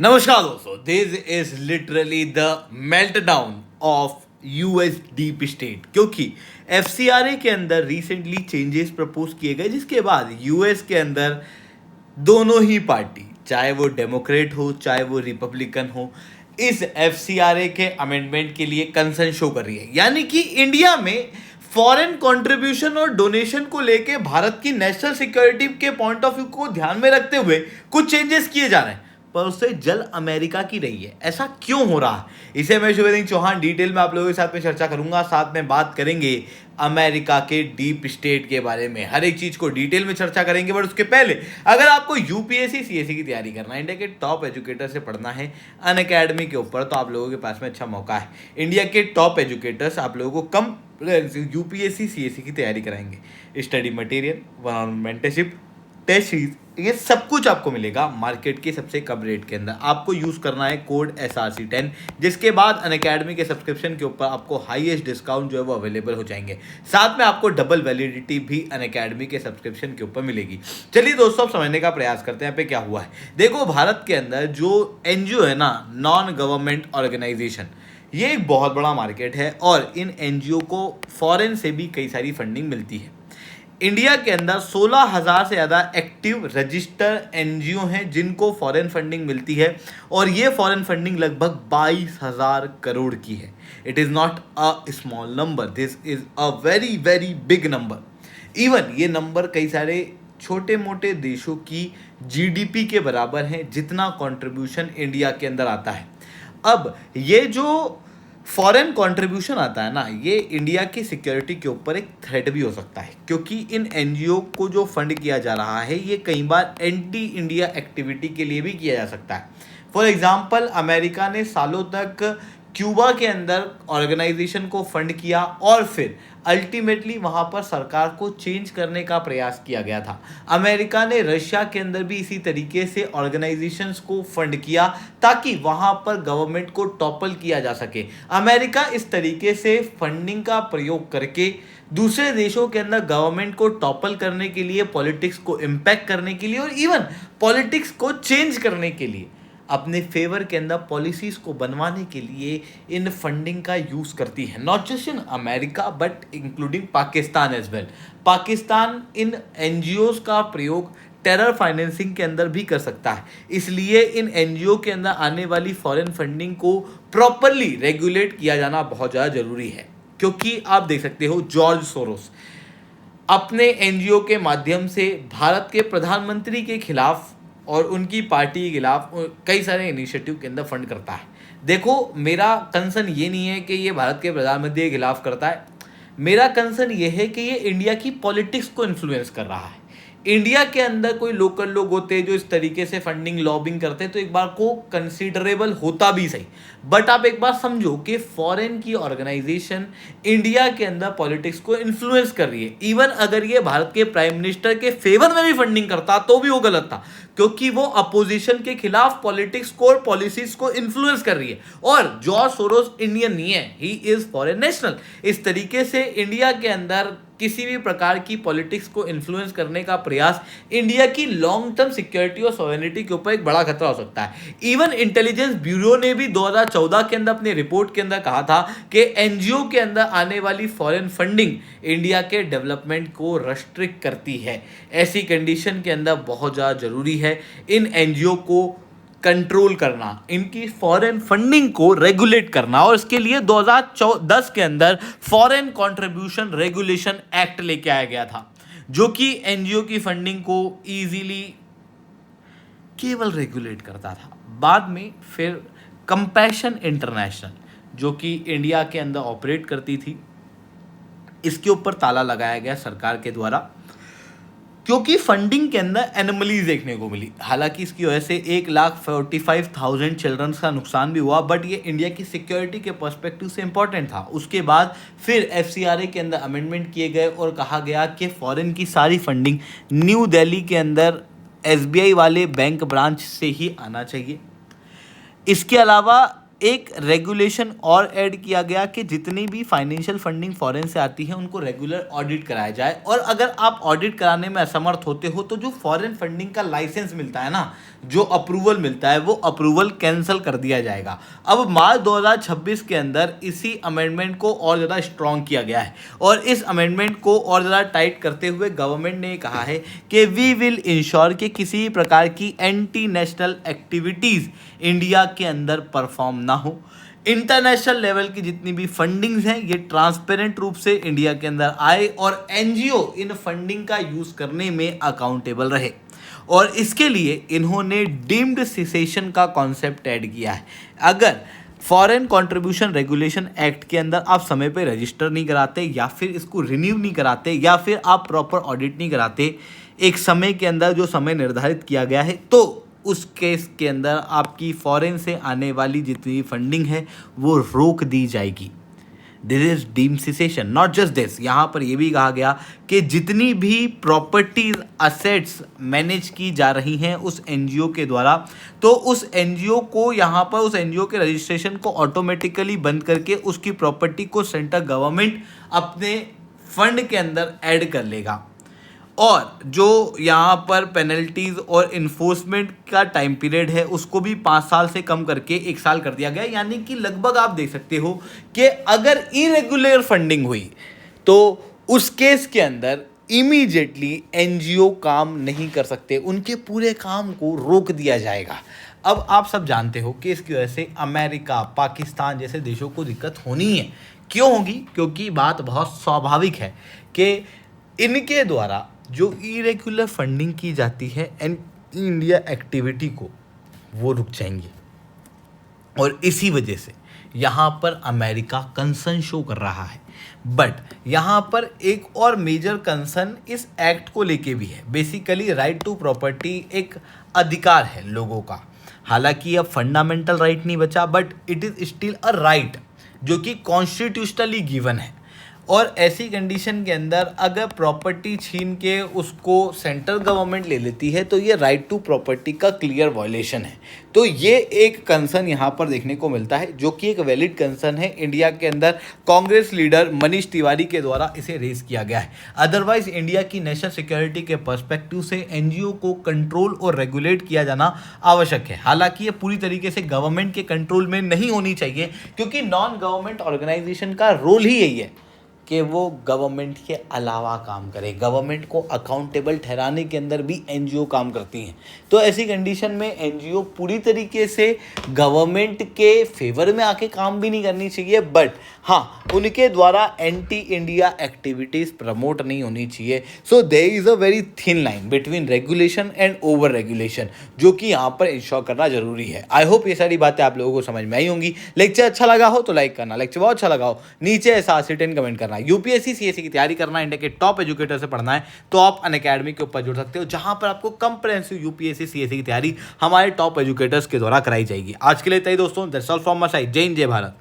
नमस्कार दोस्तों, this is literally the meltdown of US deep state, क्योंकि एफसीआरए के अंदर रिसेंटली चेंजेस प्रपोज किए गए, जिसके बाद यूएस के अंदर दोनों ही पार्टी, चाहे वो डेमोक्रेट हो चाहे वो रिपब्लिकन हो, इस एफसीआरए के अमेंडमेंट के लिए कंसर्न शो कर रही है। यानी कि इंडिया में फॉरेन कंट्रीब्यूशन और डोनेशन को लेके भारत की नेशनल सिक्योरिटी के पॉइंट ऑफ व्यू को ध्यान में रखते हुए कुछ चेंजेस किए जा रहे हैं, पर उससे जल अमेरिका की रही है। ऐसा क्यों हो रहा है, इसे मैं शुभेंद्र सिंह चौहान डिटेल में आप लोगों के साथ में चर्चा करूंगा। साथ में बात करेंगे अमेरिका के डीप स्टेट के बारे में, हर एक चीज को डिटेल में चर्चा करेंगे। बट उसके पहले, अगर आपको यूपीएससी सीएससी की तैयारी करना है, इंडिया के टॉप एजुकेटर से पढ़ना है अनअकैडमी के ऊपर, तो आप लोगों के पास में अच्छा मौका है। इंडिया के टॉप एजुकेटर्स आप लोगों को कम यूपीएससी सीएससी की तैयारी कराएंगे। Study material, one on mentorship, test series, ये सब कुछ आपको मिलेगा मार्केट के सबसे कम रेट के अंदर। आपको यूज करना है कोड SRC10, जिसके बाद अनअकैडमी के सब्सक्रिप्शन के ऊपर आपको हाईएस्ट डिस्काउंट जो है वो अवेलेबल हो जाएंगे। साथ में आपको डबल वैलिडिटी भी अनअकैडमी के सब्सक्रिप्शन के ऊपर मिलेगी। चलिए दोस्तों, अब समझने का प्रयास करते हैं यहाँ पे क्या हुआ है। देखो, भारत के अंदर जो एनजीओ है ना, नॉन गवर्नमेंट ऑर्गेनाइजेशन, ये एक बहुत बड़ा मार्केट है और इन एनजीओ को फॉरेन से भी कई सारी फंडिंग मिलती है। इंडिया के अंदर 16,000 से ज़्यादा एक्टिव रजिस्टर एनजीओ हैं जिनको फॉरेन फंडिंग मिलती है, और ये फॉरेन फंडिंग लगभग 22,000 करोड़ की है। It is not a small number, this is a very very big number. Even ये नंबर कई सारे छोटे मोटे देशों की जीडीपी के बराबर हैं, जितना कंट्रीब्यूशन इंडिया के अंदर आता है। अब ये जो फॉरेन कंट्रीब्यूशन आता है ना, ये इंडिया की सिक्योरिटी के ऊपर एक थ्रेट भी हो सकता है, क्योंकि इन एनजीओ को जो फंड किया जा रहा है, ये कई बार एंटी इंडिया एक्टिविटी के लिए भी किया जा सकता है। फॉर एग्जांपल, अमेरिका ने सालों तक क्यूबा के अंदर ऑर्गेनाइजेशन को फंड किया और फिर अल्टीमेटली वहाँ पर सरकार को चेंज करने का प्रयास किया गया था। अमेरिका ने रशिया के अंदर भी इसी तरीके से ऑर्गेनाइजेशंस को फंड किया ताकि वहाँ पर गवर्नमेंट को टॉपल किया जा सके। अमेरिका इस तरीके से फंडिंग का प्रयोग करके दूसरे देशों के अंदर गवर्नमेंट को टॉपल करने के लिए, पॉलिटिक्स को इम्पैक्ट करने के लिए और इवन पॉलिटिक्स को चेंज करने के लिए, अपने फेवर के अंदर पॉलिसीज को बनवाने के लिए इन फंडिंग का यूज़ करती है। Not just in America but including Pakistan as well. Pakistan इन एनजीओज का प्रयोग टेरर फाइनेंसिंग के अंदर भी कर सकता है, इसलिए इन एनजीओ के अंदर आने वाली फॉरेन फंडिंग को प्रॉपरली रेगुलेट किया जाना बहुत ज़्यादा जरूरी है। क्योंकि आप देख सकते हो, जॉर्ज सोरोस अपने एनजीओ के माध्यम से भारत के प्रधानमंत्री के खिलाफ और उनकी पार्टी के खिलाफ कई सारे इनिशिएटिव के अंदर फंड करता है। देखो, मेरा कंसर्न ये नहीं है कि ये भारत के प्रधानमंत्री के खिलाफ करता है, मेरा कंसर्न ये है कि ये इंडिया की पॉलिटिक्स को इन्फ्लुएंस कर रहा है। इंडिया के अंदर कोई लोकल लोग होते हैं जो इस तरीके से फंडिंग लॉबिंग करते हैं, तो एक बार को कंसीडरेबल होता भी सही, बट आप एक बार समझो कि फॉरेन की ऑर्गेनाइजेशन इंडिया के अंदर पॉलिटिक्स को इन्फ्लुएंस कर रही है। इवन अगर ये भारत के प्राइम मिनिस्टर के फेवर में भी फंडिंग करता तो भी वो गलत था, क्योंकि वो अपोजिशन के खिलाफ पॉलिटिक्स को और पॉलिसीज को इन्फ्लुएंस कर रही है। और जॉर्ज सोरोस इंडियन नहीं है, ही इज फॉरेन नेशनल। इस तरीके से इंडिया के अंदर किसी भी प्रकार की पॉलिटिक्स को इन्फ्लुएंस करने का प्रयास इंडिया की लॉन्ग टर्म सिक्योरिटी और सॉवरेनिटी के ऊपर एक बड़ा खतरा हो सकता है। इवन इंटेलिजेंस ब्यूरो ने भी 2014 के अंदर अपनी रिपोर्ट के अंदर कहा था कि एनजीओ के अंदर आने वाली फॉरेन फंडिंग इंडिया के डेवलपमेंट को रेस्ट्रिक्ट करती है। ऐसी कंडीशन के अंदर बहुत ज़्यादा जरूरी है इन एनजीओ को कंट्रोल करना, इनकी फॉरेन फंडिंग को रेगुलेट करना, और इसके लिए 2010 के अंदर फॉरेन कंट्रीब्यूशन रेगुलेशन एक्ट लेके आया गया था, जो कि एनजीओ की फंडिंग को इजीली केवल रेगुलेट करता था। बाद में फिर कंपैशन इंटरनेशनल, जो कि इंडिया के अंदर ऑपरेट करती थी, इसके ऊपर ताला लगाया गया सरकार के द्वारा, क्योंकि फंडिंग के अंदर एनोमलीज देखने को मिली। हालांकि इसकी वजह से 1,45,000 चिल्ड्रंस का नुकसान भी हुआ, बट ये इंडिया की सिक्योरिटी के पर्सपेक्टिव से इंपॉर्टेंट था। उसके बाद फिर एफसीआरए के अंदर अमेंडमेंट किए गए और कहा गया कि फॉरेन की सारी फंडिंग न्यू दिल्ली के अंदर एसबीआई वाले बैंक ब्रांच से ही आना चाहिए। इसके अलावा एक रेगुलेशन और ऐड किया गया कि जितनी भी फाइनेंशियल फंडिंग फॉरेन से आती है उनको रेगुलर ऑडिट कराया जाए, और अगर आप ऑडिट कराने में असमर्थ होते हो तो जो फॉरेन फंडिंग का लाइसेंस मिलता है ना, जो अप्रूवल मिलता है वो अप्रूवल कैंसिल कर दिया जाएगा। अब मार्च 2026 के अंदर इसी अमेंडमेंट को और ज़्यादा स्ट्रॉन्ग किया गया है और इस अमेंडमेंट को और ज़्यादा टाइट करते हुए गवर्नमेंट ने कहा है कि वी विल इंश्योर कि किसी प्रकार की एंटी नेशनल एक्टिविटीज़ इंडिया के अंदर परफॉर्म ना हो। इंटरनेशनल लेवल की जितनी भी फंडिंग्स हैं ये ट्रांसपेरेंट रूप से इंडिया के अंदर आए और एनजीओ इन फंडिंग का यूज़ करने में अकाउंटेबल रहे। और इसके लिए इन्होंने डीम्ड सिसेशन का कॉन्सेप्ट ऐड किया है। अगर फॉरेन कंट्रीब्यूशन रेगुलेशन एक्ट के अंदर आप समय पे रजिस्टर नहीं कराते या फिर इसको रिन्यू नहीं कराते या फिर आप प्रॉपर ऑडिट नहीं कराते एक समय के अंदर जो समय निर्धारित किया गया है, तो उस केस के अंदर आपकी फॉरेन से आने वाली जितनी फंडिंग है वो रोक दी जाएगी। This is deemed cessation. Not just this, यहाँ पर यह भी कहा गया कि जितनी भी प्रॉपर्टीज असेट्स मैनेज की जा रही हैं उस एनजीओ के द्वारा, तो उस एनजीओ को यहाँ पर उस एनजीओ के रजिस्ट्रेशन को ऑटोमेटिकली बंद करके उसकी प्रॉपर्टी को सेंट्रल गवर्नमेंट अपने फंड के अंदर ऐड कर लेगा। और जो यहाँ पर पेनल्टीज और इन्फोर्समेंट का टाइम पीरियड है उसको भी 5 साल से कम करके 1 साल कर दिया गया। यानी कि लगभग आप देख सकते हो कि अगर इरेगुलर फंडिंग हुई तो उस केस के अंदर इमीडिएटली एनजीओ काम नहीं कर सकते, उनके पूरे काम को रोक दिया जाएगा। अब आप सब जानते हो कि इसकी वजह से अमेरिका, पाकिस्तान जैसे देशों को दिक्कत होनी है। क्यों होगी? क्योंकि बात बहुत स्वाभाविक है कि इनके द्वारा जो इरेगुलर फंडिंग की जाती है एंड इंडिया एक्टिविटी को वो रुक जाएंगे और इसी वजह से यहाँ पर अमेरिका कंसर्न शो कर रहा है। बट यहाँ पर एक और मेजर कंसर्न इस एक्ट को लेके भी है। बेसिकली राइट टू प्रॉपर्टी एक अधिकार है लोगों का। हालांकि अब फंडामेंटल राइट नहीं बचा but it is still a right जो कि कॉन्स्टिट्यूशनली गिवन है। और ऐसी कंडीशन के अंदर अगर प्रॉपर्टी छीन के उसको सेंट्रल गवर्नमेंट ले लेती है तो ये राइट टू प्रॉपर्टी का क्लियर वायलेशन है। तो ये एक कंसर्न यहाँ पर देखने को मिलता है जो कि एक वैलिड कंसर्न है। इंडिया के अंदर कांग्रेस लीडर मनीष तिवारी के द्वारा इसे रेज किया गया है। अदरवाइज इंडिया की नेशनल सिक्योरिटी के पर्सपेक्टिव से एनजीओ को कंट्रोल और रेगुलेट किया जाना आवश्यक है। हालांकि ये पूरी तरीके से गवर्नमेंट के कंट्रोल में नहीं होनी चाहिए क्योंकि नॉन गवर्नमेंट ऑर्गेनाइजेशन का रोल ही यही है कि वो गवर्नमेंट के अलावा काम करे। गवर्नमेंट को अकाउंटेबल ठहराने के अंदर भी एनजीओ काम करती हैं। तो ऐसी कंडीशन में एनजीओ पूरी तरीके से गवर्नमेंट के फेवर में आके काम भी नहीं करनी चाहिए, बट हाँ उनके द्वारा एंटी इंडिया एक्टिविटीज़ प्रमोट नहीं होनी चाहिए। So there is a very thin line between regulation and over regulation जो कि यहाँ पर इंश्योर करना जरूरी है। आई होप ये सारी बातें आप लोगों को समझ में आई होंगी। लेक्चर अच्छा लगा हो तो लाइक करना, लेक्चर बहुत अच्छा लगा हो नीचे ऐसा 10 कमेंट करना। यूपीएससी सीएससी की तैयारी करना है, इंडिया के टॉप एजुकेटर से पढ़ना है तो आप अनअकैडमी के ऊपर जुड़ सकते हो जहां पर आपको कंप्रेहेंसिव यूपीएससी सीएससी की तैयारी हमारे टॉप एजुकेटर्स के द्वारा कराई जाएगी। आज के लिए इतना ही दोस्तों, that's all from my side. जय हिंद, जय भारत।